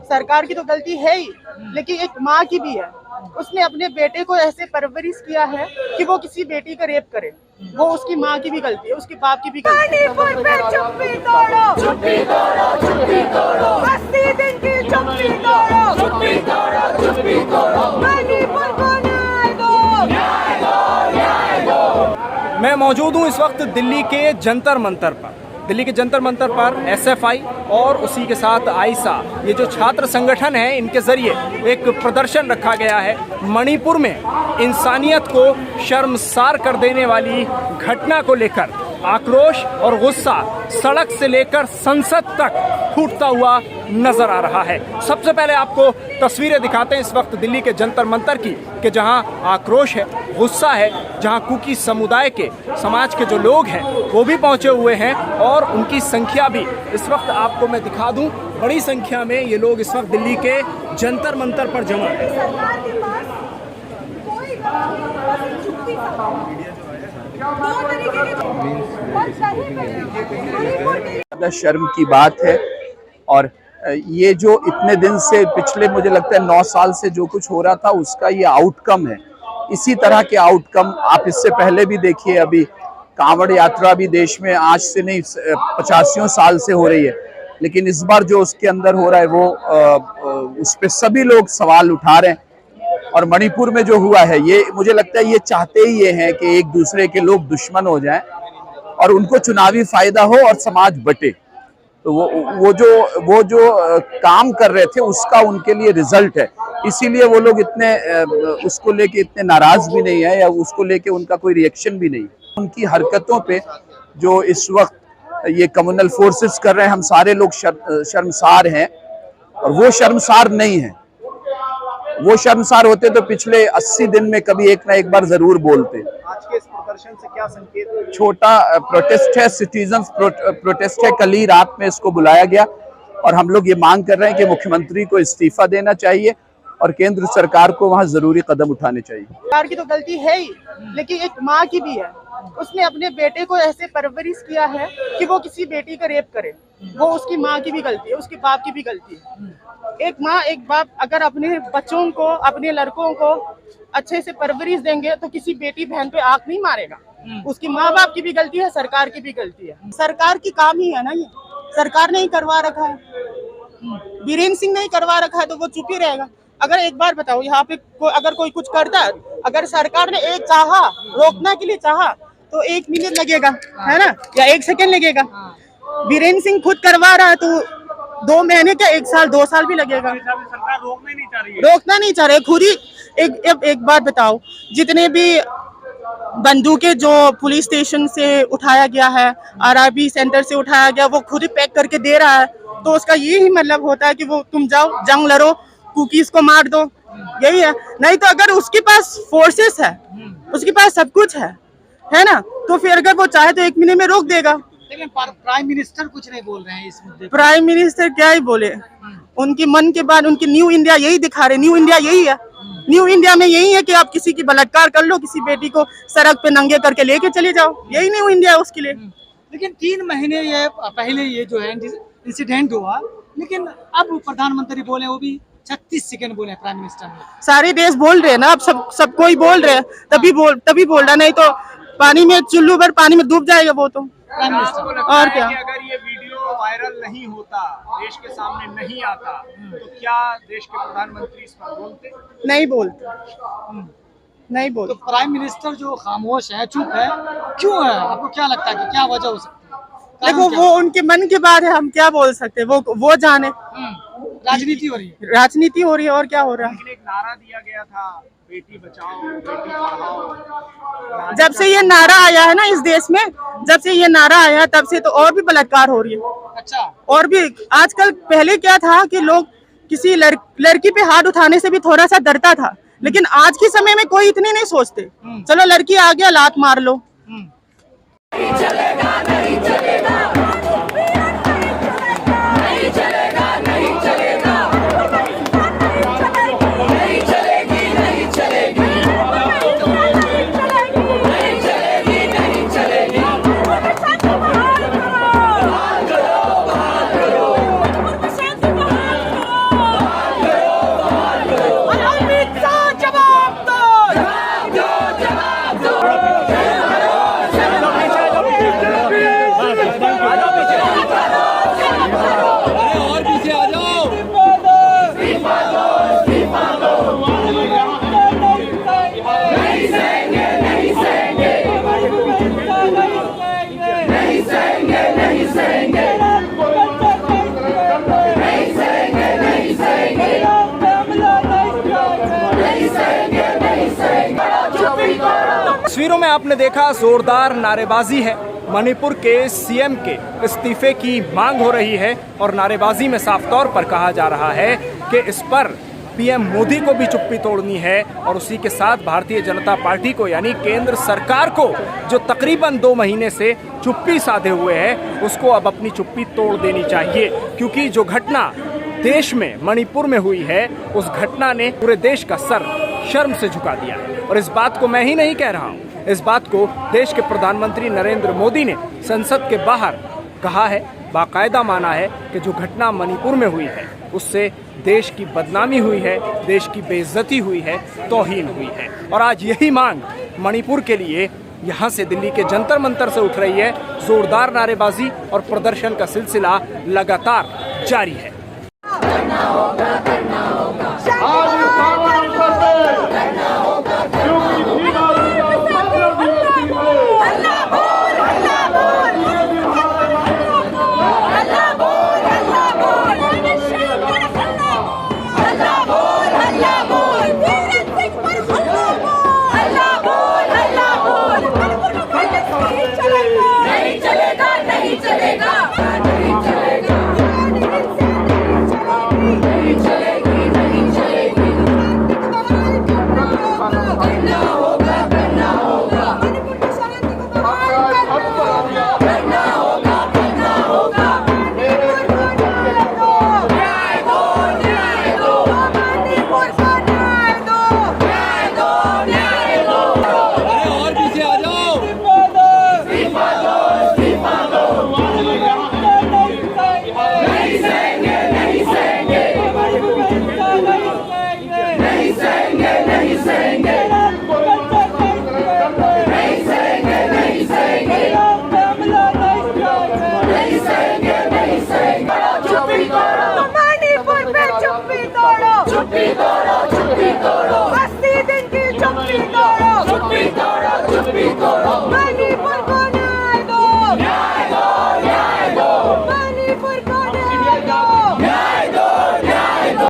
सरकार की तो गलती है ही, लेकिन एक माँ की भी है। उसने अपने बेटे को ऐसे परवरिश किया है कि वो किसी बेटी का रेप करे, वो उसकी माँ की भी गलती है, उसके बाप की भी गलती है। मणिपुर पे चुप्पी तोड़ो, चुप्पी तोड़ो, चुप्पी तोड़ो, बस्ती दिन की चुप्पी तोड़ो, चुप्पी तोड़ो, चुप्पी तोड़ो, मणिपुर को न्याय दो, न्याय दो, न्याय दो। मैं मौजूद हूँ इस वक्त दिल्ली के जंतर मंतर पर। दिल्ली के जंतर मंतर पर एसएफआई और उसी के साथ आइसा, ये जो छात्र संगठन है, इनके जरिए एक प्रदर्शन रखा गया है। मणिपुर में इंसानियत को शर्मसार कर देने वाली घटना को लेकर आक्रोश और गुस्सा सड़क से लेकर संसद तक फूटता हुआ नजर आ रहा है। सबसे पहले आपको तस्वीरें दिखाते हैं इस वक्त दिल्ली के जंतर मंतर की, कि जहां आक्रोश है, गुस्सा है, जहां कुकी समुदाय के, समाज के जो लोग हैं वो भी पहुंचे हुए हैं और उनकी संख्या भी इस वक्त आपको मैं दिखा दूं, बड़ी संख्या में ये लोग इस वक्त दिल्ली के जंतर मंतर पर जमा है। शर्म की बात है। और ये जो इतने दिन से, पिछले मुझे लगता है 9 साल से जो कुछ हो रहा था, उसका ये आउटकम है। इसी तरह के आउटकम आप इससे पहले भी देखिए। अभी कांवड़ यात्रा भी देश में आज से नहीं 85 साल से हो रही है, लेकिन इस बार जो उसके अंदर हो रहा है वो उस पर सभी लोग सवाल उठा रहे हैं। और मणिपुर में जो हुआ है, ये मुझे लगता है ये चाहते ही ये हैं कि एक दूसरे के लोग दुश्मन हो जाएं और उनको चुनावी फायदा हो और समाज बटे। तो वो जो काम कर रहे थे उसका उनके लिए रिजल्ट है। इसीलिए वो लोग इतने उसको लेके इतने नाराज भी नहीं है, या उसको लेके उनका कोई रिएक्शन भी नहीं। उनकी हरकतों पे जो इस वक्त ये कम्युनल फोर्सेस कर रहे हैं, हम सारे लोग शर्मसार हैं। और वो शर्मसार नहीं है। वो शर्मसार होते तो पिछले 80 दिन में कभी एक ना एक बार जरूर बोलते। आज के इस प्रदर्शन से क्या संकेत है? छोटा प्रोटेस्ट है, सिटीजन्स प्रोटेस्ट है। कल ही रात में इसको बुलाया गया और हम लोग ये मांग कर रहे हैं कि मुख्यमंत्री को इस्तीफा देना चाहिए और केंद्र सरकार को वहाँ जरूरी कदम उठाने चाहिए। सरकार की तो गलती है ही, लेकिन एक माँ की भी है। उसने अपने बेटे को ऐसे परवरिश किया है कि वो किसी बेटी का रेप करे, वो उसकी माँ की भी गलती है, उसके बाप की भी गलती है। एक माँ एक बाप अगर अपने बच्चों को, अपने लड़कों को अच्छे से परवरिश देंगे तो किसी बेटी बहन पे आंख नहीं मारेगा। उसकी माँ बाप की भी गलती है, सरकार की भी गलती है। सरकार की काम ही है ना ये, सरकार ने ही करवा रखा है। बीरेन्द्र सिंह ने ही करवा रखा है तो वो चुप ही रहेगा। अगर एक बार बताओ, यहाँ पे अगर कोई कुछ करता है, अगर सरकार ने एक चाहा रोकने के लिए चाहा तो 1 मिनट लगेगा, है ना, या 1 सेकंड लगेगा। बीरेन्द्र सिंह खुद करवा रहा है तो 2 महीने क्या 1 साल 2 साल भी लगेगा। सरकार रोकना नहीं चाह रही है। रोकना नहीं चाह रहे खुद ही। एक बात बताओ, जितने भी बंदूकें जो पुलिस स्टेशन से उठाया गया है, आरआरबी सेंटर से उठाया गया, वो खुद ही पैक करके दे रहा है। तो उसका ये ही मतलब होता है कि वो तुम जाओ जंग लड़ो, कुकीज को मार दो, यही है। नहीं तो अगर उसके पास फोर्सेस है, उसके पास सब कुछ है ना, तो फिर अगर वो चाहे तो 1 महीने में रोक देगा। लेकिन प्राइम मिनिस्टर कुछ नहीं बोल रहे हैं इस मुद्दे पर। प्राइम मिनिस्टर क्या ही बोले, उनके मन के बाद उनकी न्यू इंडिया यही दिखा रहे। न्यू इंडिया यही है। न्यू इंडिया में यही है कि आप किसी की बलात्कार कर लो, किसी बेटी को सड़क पे नंगे करके लेके चले जाओ, यही न्यू इंडिया है उसके लिए। लेकिन 3 महीने ये पहले ये जो है इंसिडेंट हुआ, लेकिन अब प्रधानमंत्री बोले, वो भी 36 सेकंड बोले प्राइम मिनिस्टर ने। सारे देश बोल रहे हैं ना, अब सब कोई बोल रहे हैं, तभी बोल रहा, नहीं तो पानी में चुल्लू भर पानी में डूब जाएगा वो तो। प्राइम मिनिस्टर और क्या, अगर ये वीडियो वायरल नहीं होता, देश के सामने नहीं आता, तो क्या देश के प्रधानमंत्री इस पर बोलते? नहीं बोलते, नहीं बोलते। तो प्राइम मिनिस्टर जो खामोश है, चुप है, क्यों है? आपको क्या लगता है कि क्या वजह हो सकती है? देखो, वो उनके मन की बात है, हम क्या बोल सकते हैं, वो जाने। राजनीति हो रही है, राजनीति हो रही है, और क्या हो रहा है। लेकिन एक नारा दिया गया था, बेटी बचाओ बेटी पढ़ाओ। जब से ये नारा आया है ना इस देश में, जब से ये नारा आया तब से तो और भी बलात्कार हो रही है। अच्छा, और भी आजकल, पहले क्या था कि लोग किसी लड़की पे हाथ उठाने से भी थोड़ा सा डरता था, लेकिन आज के समय में कोई इतने नहीं सोचते। चलो लड़की आ गया, लात मार लो। नहीं चलेगा, नहीं चलेगा, नहीं चलेगा, नहीं चलेगा, नहीं चलेगी, नहीं चलेगी, नहीं चलेगी, नहीं चलेगी। बहाल करो, बहाल करो, बहाल करो, तस्वीरों में आपने देखा जोरदार नारेबाजी है। मणिपुर के सीएम के इस्तीफे की मांग हो रही है और नारेबाजी में साफ तौर पर कहा जा रहा है कि इस पर पीएम मोदी को भी चुप्पी तोड़नी है और उसी के साथ भारतीय जनता पार्टी को यानी केंद्र सरकार को जो तकरीबन 2 महीने से चुप्पी साधे हुए है उसको अब अपनी चुप्पी तोड़ देनी चाहिए, क्योंकि जो घटना देश में मणिपुर में हुई है उस घटना ने पूरे देश का सर शर्म से झुका दिया है। और इस बात को मैं ही नहीं कह रहा हूँ, इस बात को देश के प्रधानमंत्री नरेंद्र मोदी ने संसद के बाहर कहा है, बाकायदा माना है कि जो घटना मणिपुर में हुई है उससे देश की बदनामी हुई है, देश की बेइज्जती हुई है, तौहीन हुई है। और आज यही मांग मणिपुर के लिए यहाँ से दिल्ली के जंतर मंतर से उठ रही है। जोरदार नारेबाजी और प्रदर्शन का सिलसिला लगातार जारी है। नहीं चलेगा